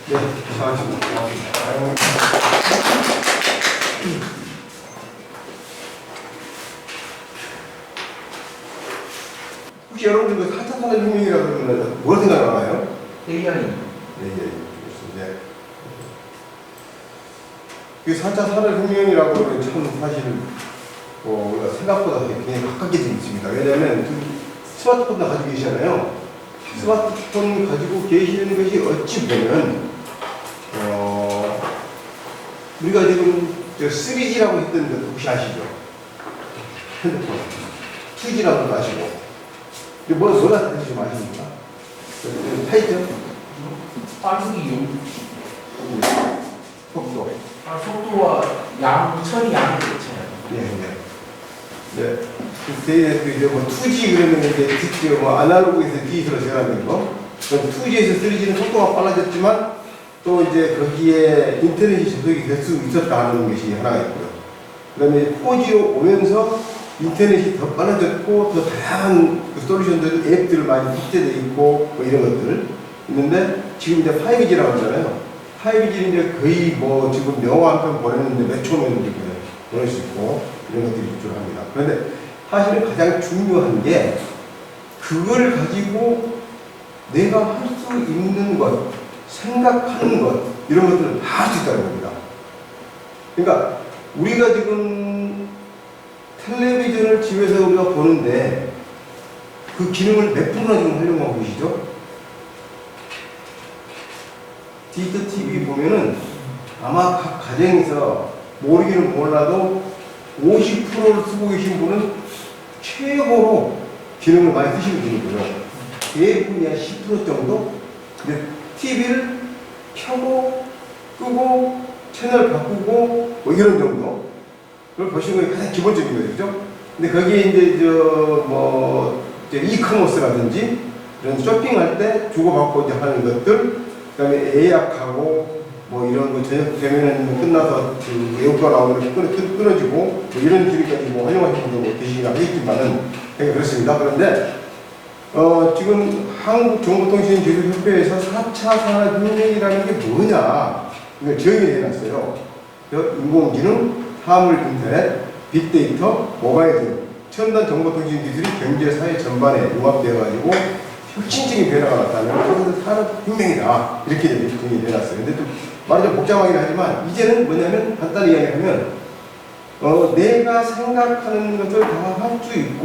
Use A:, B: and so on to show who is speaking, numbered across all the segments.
A: 네, 잘하십니다. 혹시 여러분들 그 4차 산업혁명이라고 그러면 뭘 생각나나요?
B: AI.
A: 네, 예, 그 4차 산업혁명이라고 하면 참 사실 우리가 생각보다 굉장히 가깝게 되어 있습니다. 왜냐하면 스마트폰도 가지고 계시잖아요. 스마트폰 가지고 계시는 것이 어찌 보면 우리가 지금 3G라고 했던 것 혹시 아시죠? 핸드폰 2G라고도 아시고 뭐가 다른지 좀 아십니까? 타이죠?
B: 빠르기
A: 속도.
B: 속도와 처리 양이 그렇잖아요.
A: 네. 그때 뭐 2G 그러면 이제 뭐 아날로그에서 디지털로 제어하는 거. 그럼 2G에서 3G는 속도가 빨라졌지만 또 이제 거기에 인터넷이 접속이 될 수 있었다는 것이 하나가 있고요. 그다음에 4G로 오면서 인터넷이 더 빨라졌고 더 다양한 솔루션들, 앱들 많이 탑재되어 있고 뭐 이런 것들 있는데 지금 이제 5G라고 하잖아요. 5G는 이제 거의 뭐 지금 영화 한 편 보내는데 몇 초면 이렇게 보낼 수 있고 이런 것들이 유출합니다. 그런데 사실은 가장 중요한 게 그걸 가지고 내가 할 수 있는 것, 생각하는 것 이런 것들을 다 할 수 있다는 겁니다. 그러니까 우리가 지금 텔레비전을 집에서 우리가 보는데 그 기능을 몇 분이나 지금 활용하고 계시죠? 디지털 TV 보면은 아마 각 가정에서 모르기는 몰라도 50%를 쓰고 계신 분은 최고로 기능을 많이 쓰시는 분이고요. 대부분이 한 10% 정도? 근데 TV를 켜고 끄고 채널 바꾸고 뭐 이런 정도? 그걸 보시는 게 가장 기본적인 거죠. 근데 거기에 이제 이커머스라든지 이런 쇼핑할 때 주고받고 이제 하는 것들, 그 다음에 예약하고 뭐 이런 거 저녁 되면은 끝나서 그 예약가 나오면 끊어지고 뭐 이런 기능까지 뭐 활용하시는 분도 계시긴 하겠지만은 되게 그렇습니다. 그런데 지금 한국정보통신기술협회에서 4차 산업혁명이라는 게 뭐냐 이걸 정의를 해놨어요. 인공지능, 화물인터넷, 빅데이터, 모바일 등 첨단 정보통신 기술이 경제, 사회 전반에 융합되어가지고 혁신적인 변화가 나타나는 그것은 산업혁명이다. 이렇게 정의를 해놨어요. 근데 좀 말이 좀 복잡하긴 하지만 이제는 뭐냐면 간단히 이야기하면 내가 생각하는 것을 다 할 수 있고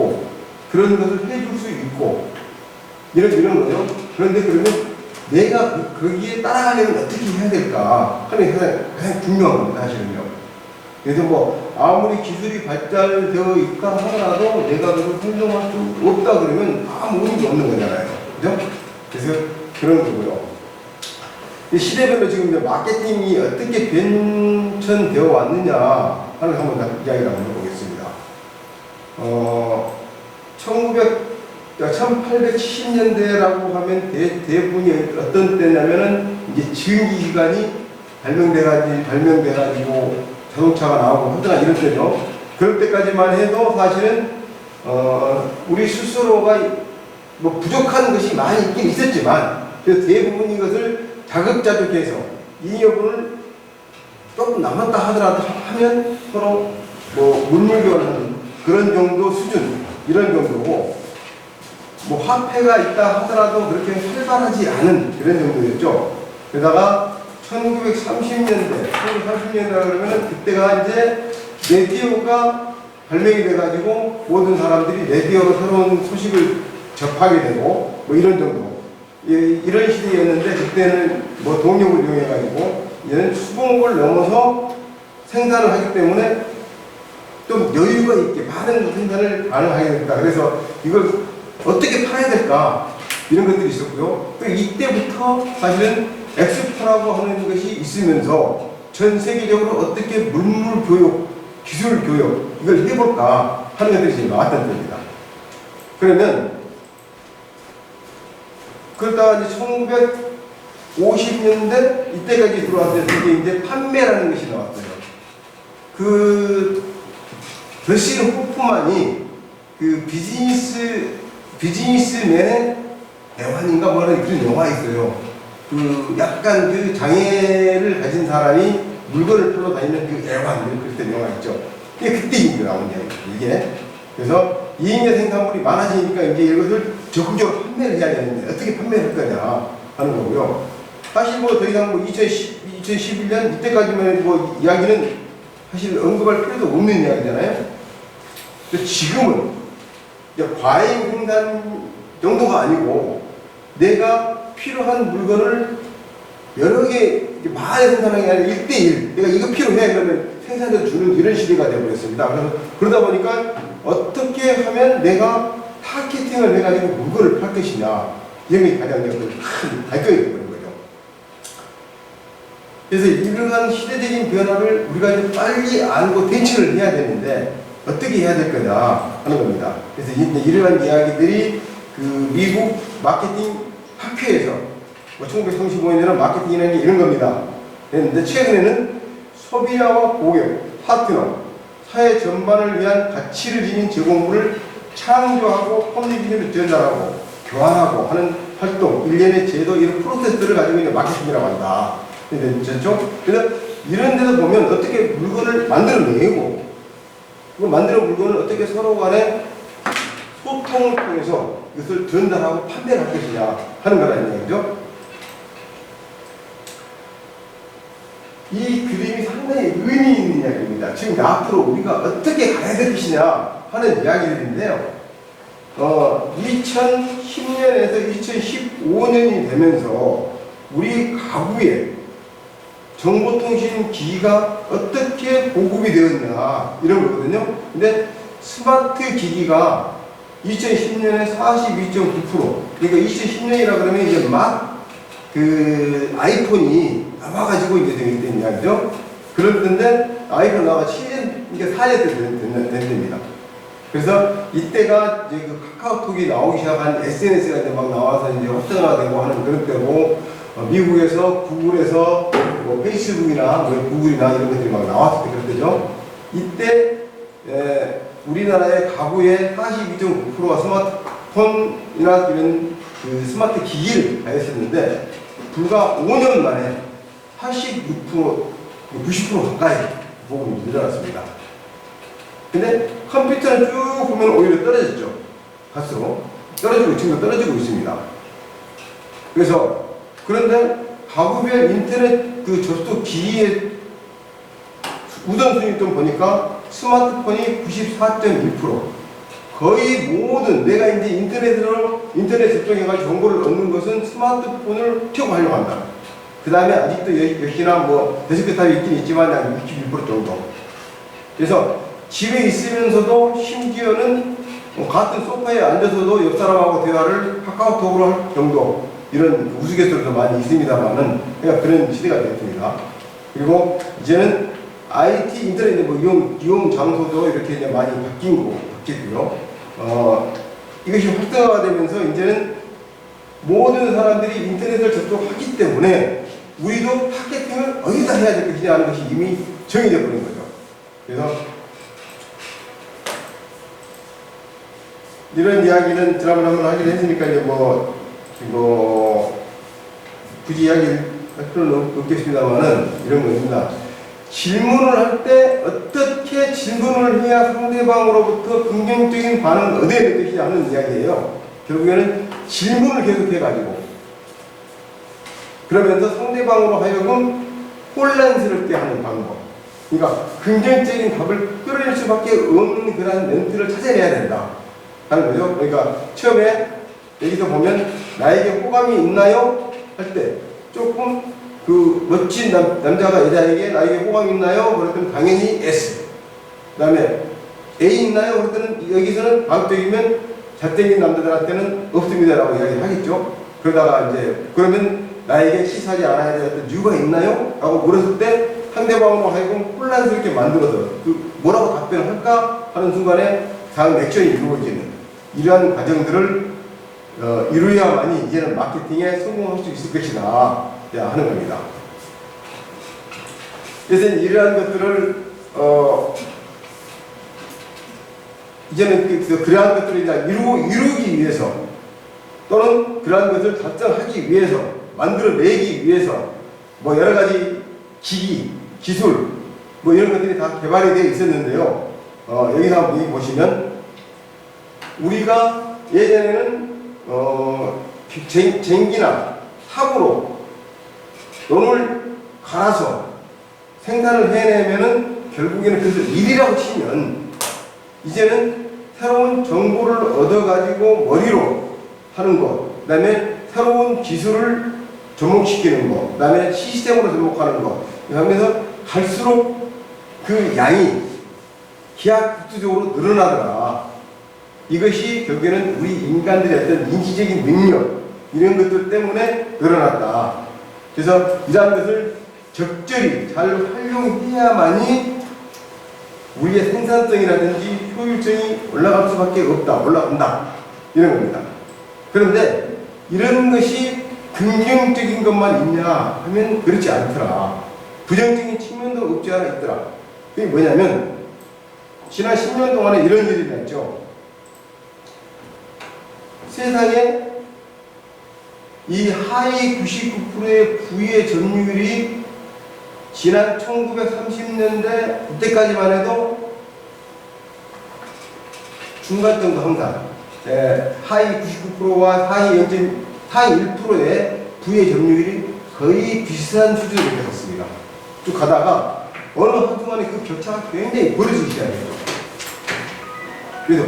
A: 그런 것을 해줄 수 있고 이런 거죠. 그런데 그러면 내가 거기에 따라가려면 어떻게 해야 될까 하는 게 가장 중요한 겁니다. 사실은요. 그래서 뭐 아무리 기술이 발달되어 있다 하더라도 내가 그걸 활용할 수 없다 그러면 아무 의미가 없는 거잖아요. 그죠? 그래서 그런 거고요. 시대별로 지금 이제 마케팅이 어떻게 변천되어 왔느냐 하는 거 한번 이야기를 한번 해보겠습니다. 1870년대라고 하면 대부분이 어떤 때냐면은 이제 전기기관이 발명돼가지고 자동차가 나오고 하더라 이럴 때죠. 그럴 때까지만 해도 사실은 우리 스스로가 뭐 부족한 것이 많이 있긴 있었지만 그래서 대부분 이것을 자급자족해서 이 여부를 조금 남았다 하더라도 하면 서로 뭐 물물교환하는 그런 정도 수준 이런 정도고 뭐 화폐가 있다 하더라도 그렇게 활발하지 않은 그런 정도였죠. 게다가 1930년대라 그러면 그때가 이제 라디오가 발명이 돼가지고 모든 사람들이 라디오로 새로운 소식을 접하게 되고 뭐 이런 정도 이런 시대였는데 그때는 뭐 동력을 이용해가지고 이제는 수공업을 넘어서 생산을 하기 때문에 좀 여유가 있게 많은 생산을 가능하게 됩니다. 그래서 이걸 어떻게 팔아야 될까 이런 것들이 있었고요. 또 이때부터 사실은 엑스포라고 하는 것이 있으면서 전 세계적으로 어떻게 물물 교육, 기술 교육 이걸 해볼까 하는 것들이 지금 나왔던 때입니다. 그러면 그러다가 이제 1950년대 이때까지 들어왔을 때 이제 판매라는 것이 나왔어요. 그 더신 호프만이 그 비즈니스맨의 대환인가 뭐라는 그런 영화 있어요. 그 약간 그 장애를 가진 사람이 물건을 팔러 다니는 그 애완 그럴 때 영화 있죠. 이게 그때 이제 나온 이야기 이게. 그래서 이익의 생산물이 많아지니까 이제 이것을 적극적으로 판매를 해야 되는데 어떻게 판매를 할 거냐 하는 거고요. 사실 뭐 더 이상 뭐 2011년 이때까지만 뭐 이야기는 사실 언급할 필요도 없는 이야기잖아요. 근데 지금은 이제 과잉 생산 정도가 아니고 내가 필요한 물건을 여러 개 많이 생산하는 게 아니라 1대1 내가 이거 필요해 그러면 생산해서 주는 이런 시대가 되어버렸습니다. 그래서 그러다 보니까 어떻게 하면 내가 타겟팅을 해가지고 물건을 팔 것이냐 이런 게 가장 큰 발전이 되는 거죠. 그래서 이러한 시대적인 변화를 우리가 이제 빨리 알고 대처를 해야 되는데 어떻게 해야 될 거냐 하는 겁니다. 그래서 이러한 이야기들이 그 미국 마케팅 학회에서 1935년에는 마케팅이라는 게 이런 겁니다. 그런데 최근에는 소비자와 고객, 파트너, 사회 전반을 위한 가치를 지닌 제공물을 창조하고 커뮤니케이션을 전달하고 교환하고 하는 활동, 일련의 제도, 이런 프로세스를 가지고 있는 마케팅이라고 한다. 그렇죠? 그래서 이런 데서 보면 어떻게 물건을 만들어내고 그 만드는 물건을 어떻게 서로 간에 소통을 통해서 이것을 전달하고 판매를 할 것이냐 하는 거라는 얘기죠. 이 그림이 상당히 의미 있는 이야기입니다. 지금 앞으로 우리가 어떻게 가야 될 것이냐 하는 이야기들인데요. 2010년에서 2015년이 되면서 우리 가구에 정보통신기기가 어떻게 보급이 되었냐 이런 거거든요. 근데 스마트 기기가 2010년에 42.9%, 그러니까 2010년이라 그러면 이제 막 그 아이폰이 나와가지고 이제 된 이야기죠. 그런데 아이폰 나와 7년, 이게 4년 된 됩니다. 그래서 이때가 이제 그 카카오톡이 나오기 시작한 SNS가 이제 막 나와서 이제 활성화되고 하는 그런 때고, 미국에서 구글에서 뭐 페이스북이나 뭐 구글이나 이런 것들이 막 나왔을 때 그럴 때죠. 이때 우리나라의 가구의 42.9%가 스마트폰이나 이런 그 스마트 기기를 가졌었는데 불과 5년 만에 86%, 90% 가까이 보급이 늘어났습니다. 근데 컴퓨터는 쭉 보면 오히려 떨어졌죠. 갈수록 떨어지고 지금 떨어지고 있습니다. 그래서 그런데 가구별 인터넷 그 접속 기기의 우선순위 좀 보니까 스마트폰이 94.1%, 거의 모든 내가 이제 인터넷 접속해가지고 정보를 얻는 것은 스마트폰을 켜고 하려고 한다. 그 다음에 아직도 역시나 뭐 데스크탑이 있긴 있지만 한 61% 정도. 그래서 집에 있으면서도 심지어는 같은 소파에 앉아서도 옆 사람하고 대화를 카카오톡으로 할 정도, 이런 우스갯소리도 많이 있습니다만은 그런 시대가 됐습니다. 그리고 이제는 IT 인터넷 뭐 이용 장소도 이렇게 이제 많이 바뀌고요. 이것이 활성화가 되면서 이제는 모든 사람들이 인터넷을 접속하기 때문에 우리도 타겟팅을 어디다 해야 될 것이냐 하는 것이 이미 정해져 버린 거죠. 그래서 이런 이야기는 지난번에 한번 하기로 했으니까 이제 굳이 이야기할 필요는 없겠습니다만은 이런 겁니다. 질문을 할 때 어떻게 질문을 해야 상대방으로부터 긍정적인 반응을 얻어야 될 것이냐 하는 이야기예요. 결국에는 질문을 계속해가지고 그러면서 상대방으로 하여금 혼란스럽게 하는 방법, 그러니까 긍정적인 답을 끌어낼 수밖에 없는 그런 멘트를 찾아내야 된다 하는 거죠. 그러니까 처음에 여기서 보면 나에게 호감이 있나요? 할 때 조금 그 멋진 남자가 여자에게 나에게 호감이 있나요? 그랬더니 당연히 S. 그 다음에 A 있나요? 그랬더니 여기서는 방적이면 잘생긴 남자들한테는 없습니다라고 이야기를 하겠죠. 그러다가 이제 그러면 나에게 시사하지 않아야 될 어떤 이유가 있나요? 라고 물었을 때 상대방으로 하여금 혼란스럽게 만들어서 그 뭐라고 답변을 할까 하는 순간에 다음 액션이 이루어지는 이러한 과정들을 이루어야만이 이제는 마케팅에 성공할 수 있을 것이다 하는 겁니다. 그래서 이러한 것들을 이제는 그러한 것들을 이루기 위해서 또는 그러한 것을 달성하기 위해서 만들어내기 위해서 뭐 여러 가지 기기, 기술 뭐 이런 것들이 다 개발이 되어 있었는데요. 여기서 한번 보시면 우리가 예전에는 쟁기나 삽으로 논을 갈아서 생산을 해내면은 결국에는 그것을 일이라고 치면 이제는 새로운 정보를 얻어가지고 머리로 하는 것, 그 다음에 새로운 기술을 접목시키는 것, 그 다음에 시스템으로 접목하는 것 하면서 갈수록 그 양이 기하급수적으로 늘어나더라. 이것이 결국에는 우리 인간들의 어떤 인지적인 능력 이런 것들 때문에 늘어났다. 그래서 이러한 것을 적절히 잘 활용해야만이 우리의 생산성이라든지 효율성이 올라갈 수밖에 없다. 올라간다. 이런 겁니다. 그런데 이런 것이 긍정적인 것만 있냐 하면 그렇지 않더라. 부정적인 측면도 없지 않아 있더라. 그게 뭐냐면 지난 10년 동안에 이런 일이 났죠. 세상에 이 하위 99%의 부의 점유율이 지난 1930년대 그때까지만 해도 중간 정도 항상 하위 99%와 하위 1%의 부의 점유율이 거의 비슷한 수준으로 됐었습니다. 쭉 가다가 어느 한동안에 그 격차가 굉장히 벌어지기 시작해요. 그래서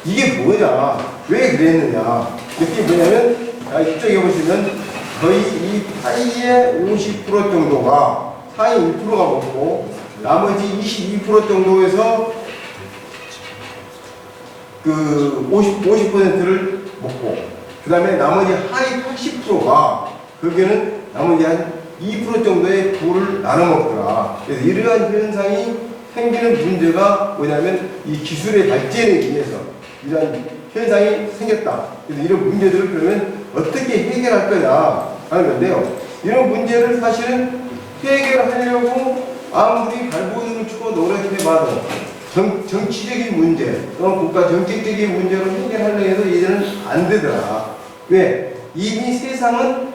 A: 이게 뭐냐, 왜 그랬느냐, 이게 뭐냐면 이쪽에 보시면 거의 이 하위의 50% 정도가 하위 1%가 먹고 나머지 22% 정도에서 그 50%를 먹고 그 다음에 나머지 하위 80%가 거기에는 나머지 한 2% 정도의 부를 나눠 먹더라. 그래서 이러한 현상이 생기는 문제가 뭐냐면 이 기술의 발전에 의해서 이러한 현상이 생겼다. 그래서 이런 문제들을 그러면 어떻게 해결할 거냐 하는 건데요. 이런 문제를 사실은 해결하려고 아무리 발버둥을 치고 노력해봐도 정치적인 문제 또는 국가 정책적인 문제로 해결하려고 해도 이제는 안 되더라. 왜? 이미 세상은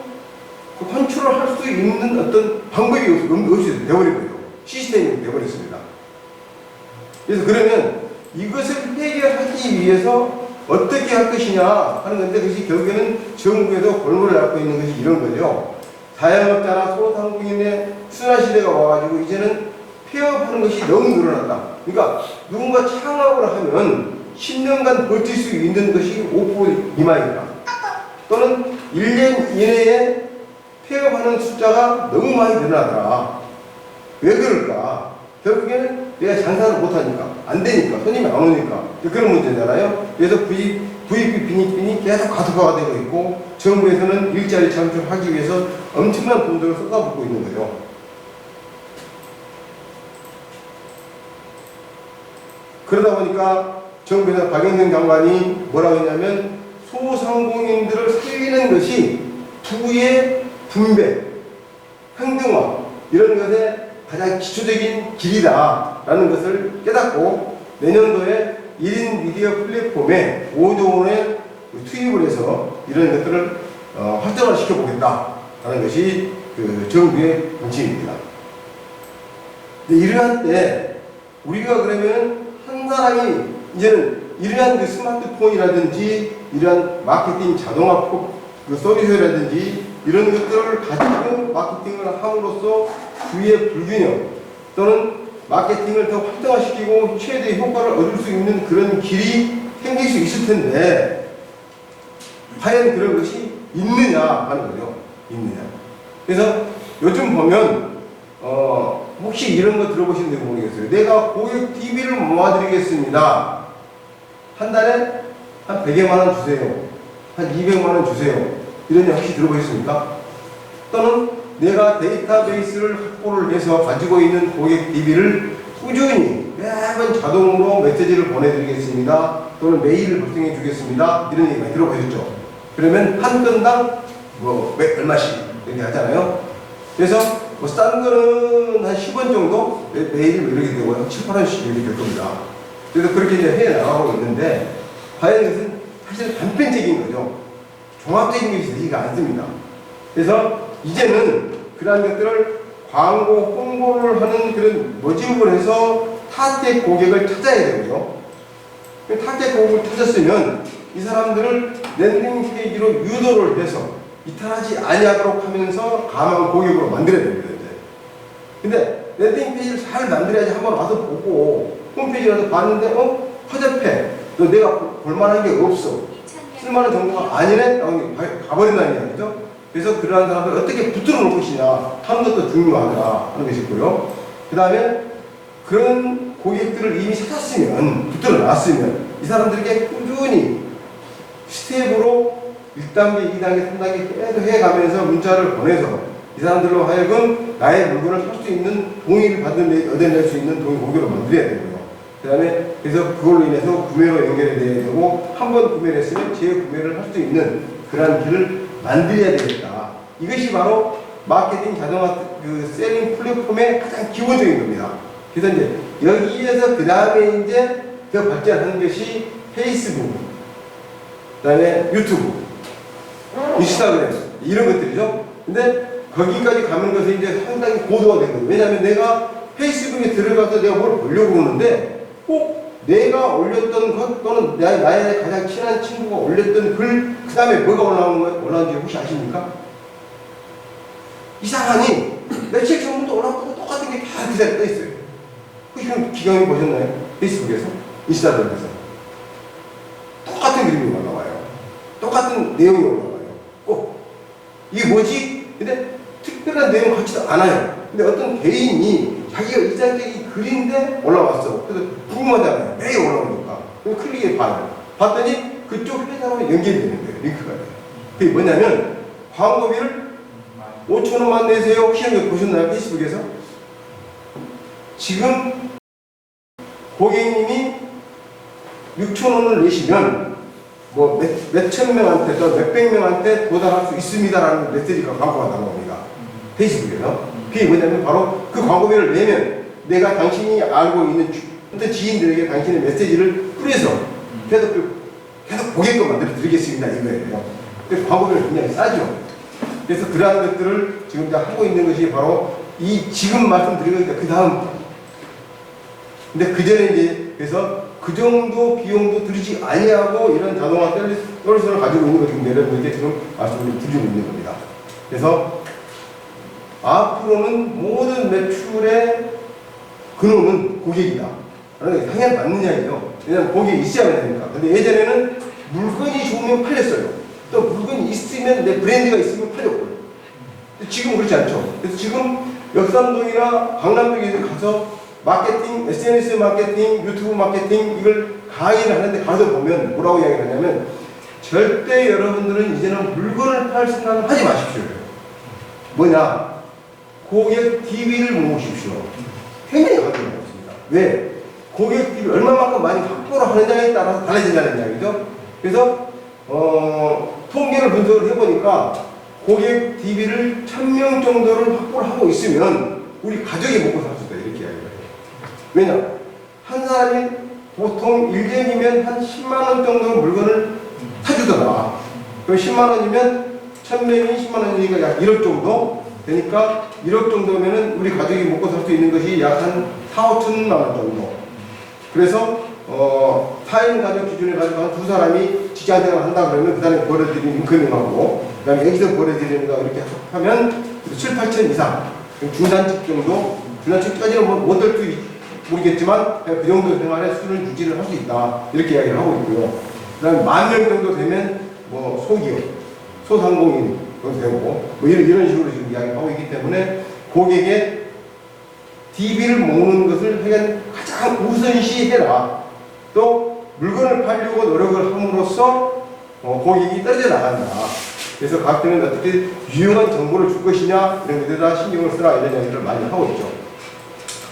A: 컨트롤 할 수 있는 어떤 방법이 없이 되어버린 거예요. 시스템이 되어버렸습니다. 그래서 그러면 이것을 해결하기 위해서 어떻게 할 것이냐 하는 건데 그것이 결국에는 정부에서 골무를 앓고 있는 것이 이런 거죠. 자영업자나 소상공인의 순환시대가 와가지고 이제는 폐업하는 것이 너무 늘어난다. 그러니까 누군가 창업을 하면 10년간 버틸 수 있는 것이 5% 미만이다. 또는 1년 이내에 폐업하는 숫자가 너무 많이 늘어나더라. 왜 그럴까? 결국에는 내가 장사를 못하니까, 안 되니까, 손님이 안 오니까 그런 문제잖아요. 그래서 VP 빈익빈이 계속 가속화가 되고 있고 정부에서는 일자리 창출하기 위해서 엄청난 돈들을 쏟아붓고 있는 거죠. 그러다 보니까 정부에서 박영선 장관이 뭐라고 했냐면 소상공인들을 살리는 것이 부의 분배, 평등화 이런 것에 가장 기초적인 길이다라는 것을 깨닫고 내년도에 1인 미디어 플랫폼에 5조 원의 투입을 해서 이런 것들을 활성화시켜 보겠다라는 것이 그 정부의 방침입니다. 이러한 때 우리가 그러면 한 사람이 이제는 이러한 그 스마트폰이라든지 이러한 마케팅 자동화 서비스라든지 이런 것들을 가지고 마케팅을 함으로써 부의 불균형 또는 마케팅을 더 활성화시키고 최대의 효과를 얻을 수 있는 그런 길이 생길 수 있을 텐데 과연 그런 것이 있느냐 하는 거죠. 있느냐. 그래서 요즘 보면 혹시 이런 거 들어보시는지 모르겠어요. 내가 고객 TV를 모아드리겠습니다. 한 달에 한 100여만 원 주세요. 한 200만 원 주세요. 이런 일 혹시 들어보셨습니까? 또는 내가 데이터베이스를 확보를 해서 가지고 있는 고객 DB를 꾸준히 매번 자동으로 메시지를 보내드리겠습니다. 또는 메일을 발송해 주겠습니다. 이런 얘기 많이 들어보셨죠? 그러면 한 건당 뭐 얼마씩 이렇게 하잖아요. 그래서 뭐 싼 거는 한 10원 정도 매일 이렇게 되고 한 7, 8원씩 이렇게 될 겁니다. 그래서 그렇게 이제 해 나가고 있는데 과연 이것은 사실 단편적인 거죠. 종합적인 것이 되지가 않습니다. 그래서 이제는 그러한 것들을 광고 홍보를 하는 그런 모집을 해서 타겟 고객을 찾아야 되고요. 타겟 고객을 찾았으면 이 사람들을 랜딩 페이지로 유도를 해서 이탈하지 아니하도록 하면서 강한 고객으로 만들어야 됩니다. 이제. 근데 랜딩 페이지를 잘 만들어야지 한번 와서 보고 홈페이지라도 봤는데 허접해. 너 내가 볼만한 게 없어. 쓸만한 정보가 아니네? 가버린다는 이야기죠. 그래서 그러한 사람들 어떻게 붙들어 놓을 것이냐 하는 것도 중요하다 하는 것이 있고요. 그 다음에 그런 고객들을 이미 찾았으면, 붙들어 놨으면 이 사람들에게 꾸준히 스텝으로 1단계, 2단계, 3단계 계속 해가면서 문자를 보내서 이 사람들로 하여금 나의 물건을 살 수 있는 동의를 얻어낼 수 있는 동의 고객을 만들어야 되고요. 그 다음에 그래서 그걸로 인해서 구매로 연결이 돼야 되고 한 번 구매를 했으면 재구매를 할 수 있는 그러한 길을 만들어야 되겠다. 이것이 바로 마케팅 자동화 그 셀링 플랫폼의 가장 기본적인 겁니다. 그래서 이제 여기에서 그 다음에 이제 더 발전하는 것이 페이스북, 그 다음에 유튜브, 인스타그램 이런 것들이죠. 근데 거기까지 가는 것은 이제 상당히 고도가 되거든요. 왜냐하면 내가 페이스북에 들어가서 내가 뭘 보려고 그러는데 꼭 내가 올렸던 것 또는 나의 가장 친한 친구가 올렸던 글, 그 다음에 뭐가 올라오는지 혹시 아십니까? 이상하니 며칠 전부터 올라왔던 똑같은 게 다 그대로 떠 있어요. 혹시 기강이 보셨나요? 페이스북에서? 인스타그램에서? 똑같은 그림이 올라와요. 똑같은 내용이 올라와요. 꼭. 이게 뭐지? 근데 특별한 내용 같지도 않아요. 근데 어떤 개인이 자기가 일상적인 글인데 올라왔어. 그래서 궁금하잖아요. 매일 올라오니까. 그럼 클릭해 봐요. 봤더니 그쪽 회사로 연결이 되는 거예요. 링크가 돼요. 그게 뭐냐면 광고비를 5,000원만 내세요. 혹시 보셨나요? 페이스북에서? 지금 고객님이 6,000원을 내시면 뭐 몇천 명한테 또 몇백 명한테 도달할 수 있습니다라는 메시지가 광고가 나옵니다. 페이스북에서. 그게 뭐냐면 바로 그 광고비를 내면 내가 당신이 알고 있는 어떤 지인들에게 당신의 메시지를 뿌려서 계속 보게끔 만들어 드리겠습니다. 이거예요. 그래서 광고비를 굉장히 싸죠. 그래서 그러한 것들을 지금 하고 있는 것이 바로 이 지금 말씀드린 거니까 그 다음. 근데 그 전에 이제 그래서 그 정도 비용도 들이지 아니하고 이런 자동화 솔루션을 가지고 있는 거 지금 여러분들께 지금 말씀을 드리고 있는 겁니다. 그래서 앞으로는 모든 매출의 근원은 고객이다. 그러니까 당연히 맞는 이야기죠. 왜냐하면 고객이 있어야 되니까. 근데 예전에는 물건이 좋으면 팔렸어요. 또 물건이 있으면 내 브랜드가 있으면 팔렸고요. 지금 그렇지 않죠. 그래서 지금 역삼동이나 강남동에 가서 마케팅, SNS 마케팅, 유튜브 마케팅 이걸 강의를 하는데 가서 보면 뭐라고 이야기를 하냐면 절대 여러분들은 이제는 물건을 팔 생각을 하지 마십시오. 뭐냐? 고객 DB를 모으십시오. 굉장히 가능합니다. 왜? 고객 DB 얼마만큼 많이 확보를 하느냐에 따라서 달라진다는 이야기죠. 그래서 통계를 분석을 해보니까 고객 DB를 1,000명 정도를 확보를 하고 있으면 우리 가족이 먹고 살 수 있다 이렇게 이야기를 해요. 왜냐? 한 사람이 보통 1년이면 한 10만원 정도 물건을 사주더라. 그럼 10만원이면 1,000명이 10만원이니까 약 1억 정도 되니까 1억 정도면은 우리 가족이 먹고 살 수 있는 것이 약 한 4, 5천만 원 정도. 그래서 4인 가족 기준에 가지고 한 2사람이 직장 생활을 한다 그러면 그 사람이 벌어들이는 인건비하고 그 다음에 여기서 벌어들이는 거 이렇게 하면 7, 8천 이상 중산층 정도, 중산층까지는 못 될 수 모르겠지만 그 정도 생활의 수준을 유지를 할 수 있다 이렇게 이야기를 하고 있고요. 그 다음에 10,000명 정도 되면 뭐 소기업, 소상공인 되고 뭐 이런 식으로 지금 이야기를 하고 있기 때문에 고객의 DB를 모으는 것을 가장 우선시해라. 또 물건을 팔려고 노력을 함으로써 고객이 떨어져 나간다. 그래서 각들은 어떻게 유용한 정보를 줄 것이냐 이런 것에다 신경을 쓰라 이런 이야기를 많이 하고 있죠.